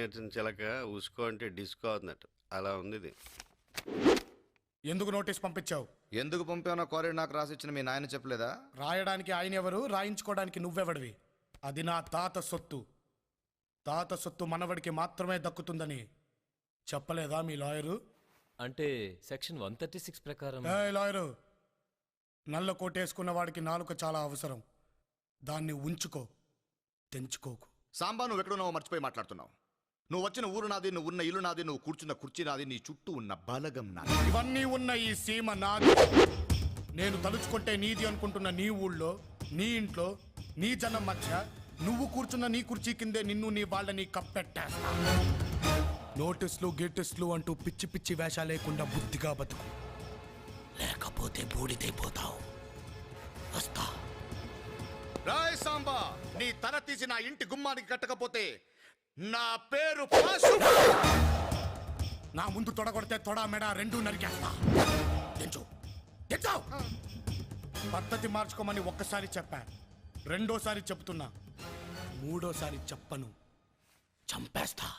నేర్చిన చిలక ఉసుకో అంటే డిస్కో అన్నట్టు అలా ఉంది ఇది. ఎందుకు నోటీస్ పంపించావు? ఎందుకు పంపానో కోరేడు నాకు రాసిచ్చిన మీ నాయన చెప్పలేదా? రాయడానికి ఆయన ఎవరు, రాయించుకోవడానికి నువ్వెవడివి? అది నా తాత సొత్తు. తాత సొత్తు మనవడికి మాత్రమే దక్కుతుందని చెప్పలేదా మీ లాయరు? అంటే సెక్షన్ 136 ప్రకారం. లాయరు, నల్ల కోటేసుకున్న వాడికి నాలుక చాలా అవసరం. దాన్ని ఉంచుకో, తెంచుకోకు. సాంబా, నువ్వు ఎక్కడున్నావో మర్చిపోయి మాట్లాడుతున్నావు. నువ్వు వచ్చిన ఊరు నాది, నువ్వు ఉన్న ఇల్లు నాది, నువ్వు కూర్చున్న కుర్చీ నాది, నీ చుట్టూ ఉన్న బలగం నాది. ఇవన్నీ ఉన్న ఈ సీమ నాది. నేను తలుచుకుంటే నీది అనుకుంటున్న నీ ఊళ్ళో, నీ ఇంట్లో, నీ జనం మధ్య నువ్వు కూర్చున్న నీ కుర్చీ కిందే నిన్ను నీ వాళ్ళని కప్పెట్టేస్తా. నోటీసులు గేటిస్లు అంటూ పిచ్చి పిచ్చి వేషాలు లేకుండా బుద్ధిగా బతుకు, లేకపోతే బూడిదైపోతావు. వస్తా. రాయ్ సాంబా, నీ తల తీసి నా ఇంటి గుమ్మానికి కట్టకపోతే నా పేరు పాసు. నా ముందు తొడగొడితే తొడ మెడ రెండూ నరికేస్తా. తెంచు, తెంచు. పద్ధతి మార్చుకోమని ఒక్కసారి చెప్పా, రెండోసారి చెప్తున్నా, మూడోసారి చెప్పను, చంపేస్తా.